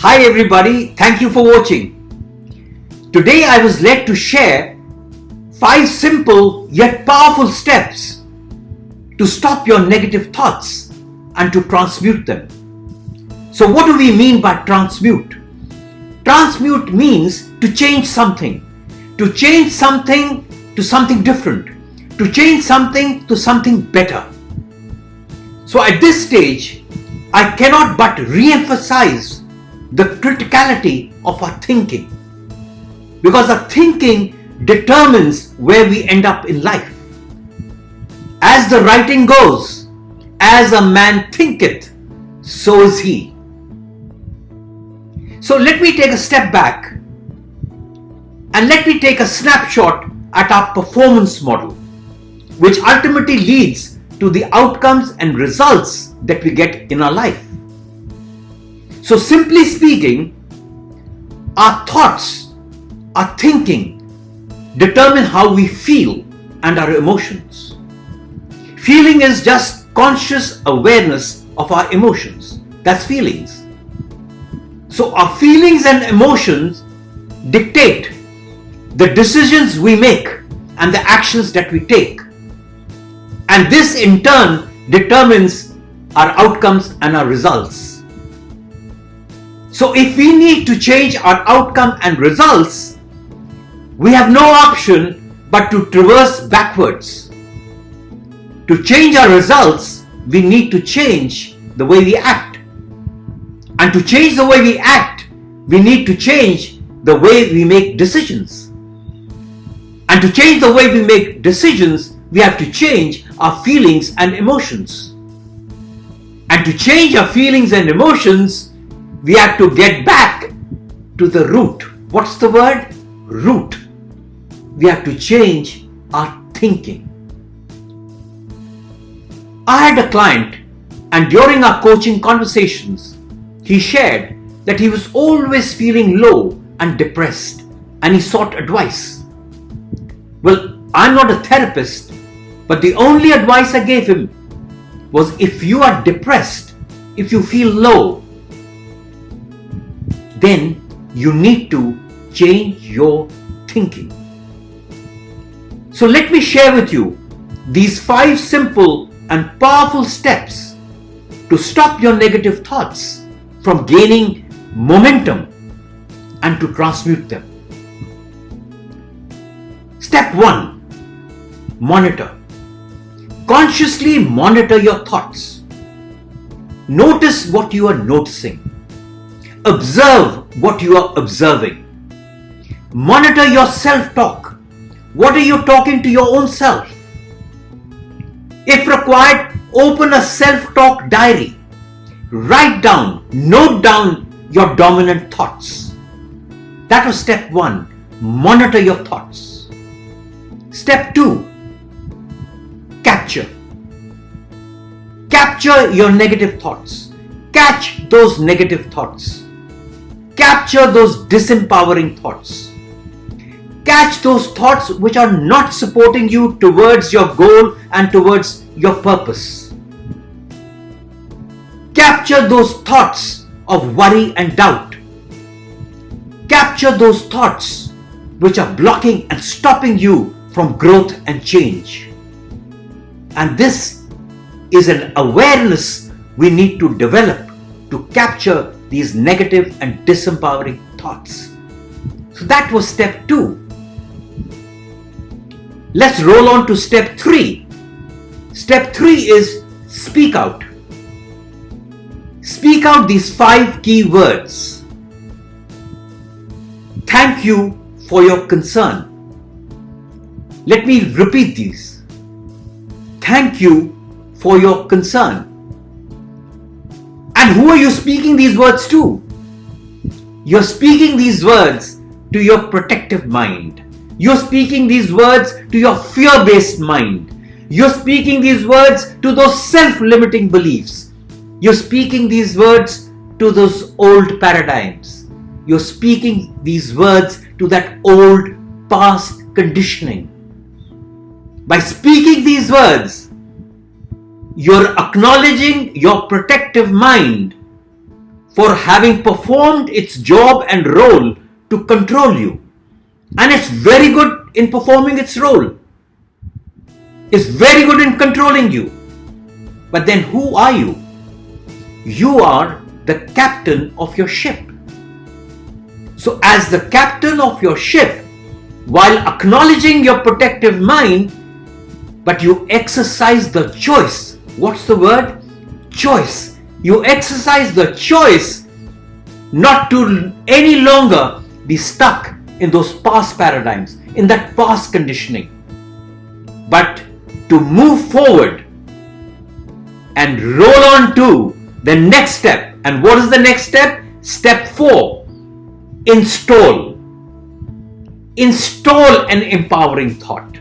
Hi everybody, thank you for watching. Today I was led to share 5 simple yet powerful steps to stop your negative thoughts and to transmute them. So what do we mean by transmute? Transmute means to change something to something different, to change something to something better. So at this stage, I cannot but re-emphasize the criticality of our thinking, because our thinking determines where we end up in life. As the writing goes, as a man thinketh, so is he. So let me take a step back and let me take a snapshot at our performance model, which ultimately leads to the outcomes and results that we get in our life. So simply speaking, our thoughts, our thinking determine how we feel and our emotions. Feeling is just conscious awareness of our emotions. That's feelings. So our feelings and emotions dictate the decisions we make and the actions that we take. And this in turn determines our outcomes and our results. So if we need to change our outcome and results, we have no option but to traverse backwards. To change our results, we need to change the way we act. And to change the way we act, we need to change the way we make decisions. And to change the way we make decisions, we have to change our feelings and emotions. And to change our feelings and emotions, we have to get back to the root. What's the word? Root. We have to change our thinking. I had a client, and during our coaching conversations, he shared that he was always feeling low and depressed, and he sought advice. Well, I'm not a therapist, but the only advice I gave him was, if you are depressed, if you feel low, then you need to change your thinking. So let me share with you these 5 simple and powerful steps to stop your negative thoughts from gaining momentum and to transmute them. Step 1. Monitor. Consciously monitor your thoughts. Notice what you are noticing. Observe what you are observing. Monitor your self-talk. What are you talking to your own self? If required, open a self-talk diary. Write down, note down your dominant thoughts. That was step 1. Monitor your thoughts. Step 2. Capture. Capture your negative thoughts. Catch those negative thoughts. Capture those disempowering thoughts. Catch those thoughts which are not supporting you towards your goal and towards your purpose. Capture those thoughts of worry and doubt. Capture those thoughts which are blocking and stopping you from growth and change. And this is an awareness we need to develop to capture these negative and disempowering thoughts. So that was step 2. Let's roll on to step 3. Step 3 is speak out. Speak out these 5 key words. Thank you for your concern. Let me repeat these. Thank you for your concern. And who are you speaking these words to? You're speaking these words to your protective mind. You're speaking these words to your fear-based mind. You're speaking these words to those self-limiting beliefs. You're speaking these words to those old paradigms. You're speaking these words to that old past conditioning. By speaking these words, you're acknowledging your protective mind for having performed its job and role to control you. And it's very good in performing its role. It's very good in controlling you. But then who are you? You are the captain of your ship. So as the captain of your ship, while acknowledging your protective mind, but you exercise the choice. What's the word? Choice. You exercise the choice not to any longer be stuck in those past paradigms, in that past conditioning, but to move forward and roll on to the next step. And what is the next step? Step 4. Install. Install an empowering thought.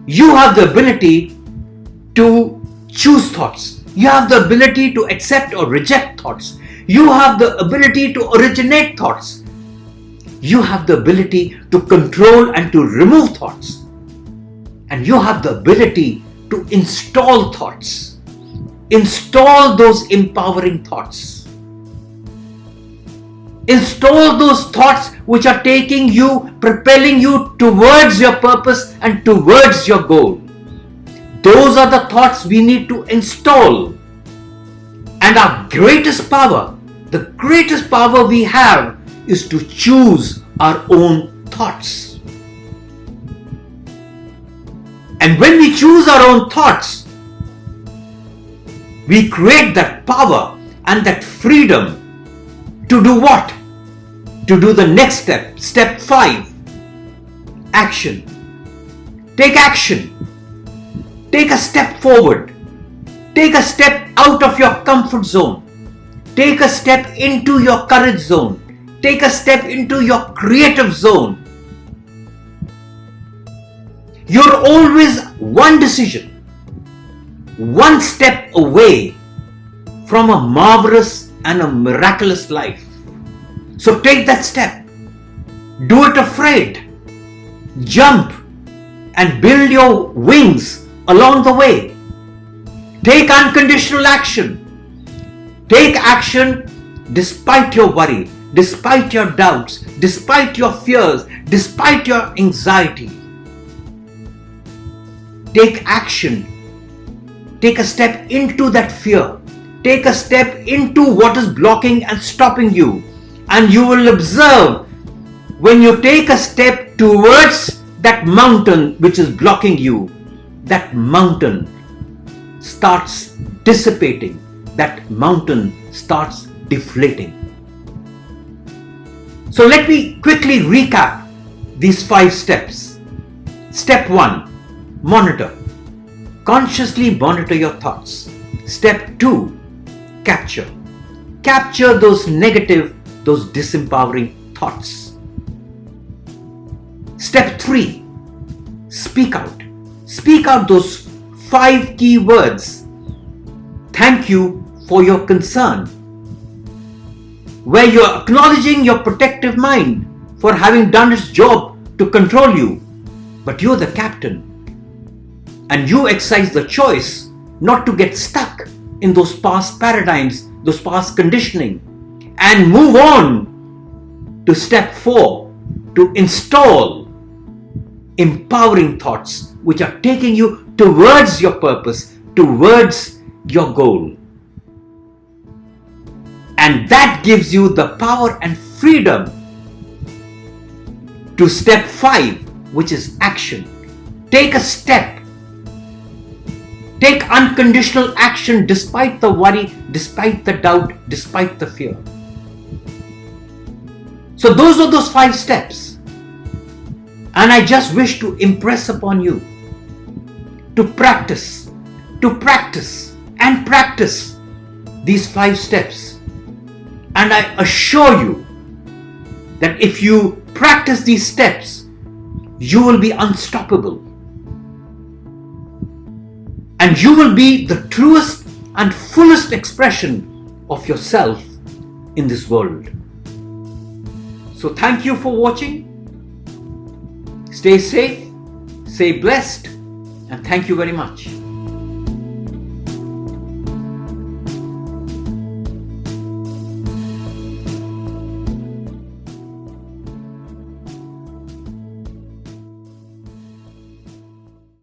You have the ability to choose thoughts. You have the ability to accept or reject thoughts. You have the ability to originate thoughts. You have the ability to control and to remove thoughts. And you have the ability to install thoughts. Install those empowering thoughts. Install those thoughts which are taking you, propelling you towards your purpose and towards your goal. Those are the thoughts we need to install. And our greatest power, the greatest power we have, is to choose our own thoughts. And when we choose our own thoughts, we create that power and that freedom to do what? To do the next step. Step 5. Action. Take action. Take a step forward. Take a step out of your comfort zone. Take a step into your courage zone. Take a step into your creative zone. You're always one decision, one step away from a marvelous and a miraculous life. So take that step. Do it afraid. Jump and build your wings along the way. Take unconditional action. Take action despite your worry, despite your doubts, despite your fears, despite your anxiety. Take action. Take a step into that fear. Take a step into what is blocking and stopping you. And you will observe when you take a step towards that mountain which is blocking you, that mountain starts dissipating. That mountain starts deflating. So let me quickly recap these 5 steps. Step 1. Monitor. Consciously monitor your thoughts. Step 2. Capture. Capture those negative, those disempowering thoughts. Step 3. Speak out. Speak out those 5 key words. Thank you for your concern. Where you are acknowledging your protective mind for having done its job to control you. But you're the captain. And you exercise the choice not to get stuck in those past paradigms, those past conditioning, and move on to step 4, to install empowering thoughts which are taking you towards your purpose, towards your goal. And that gives you the power and freedom to step 5, which is action. Take a step. Take unconditional action despite the worry, despite the doubt, despite the fear. So those are those 5 steps. And I just wish to impress upon you to practice and practice these 5 steps. And I assure you that if you practice these steps, you will be unstoppable. And you will be the truest and fullest expression of yourself in this world. So thank you for watching. Stay safe, stay blessed, and thank you very much.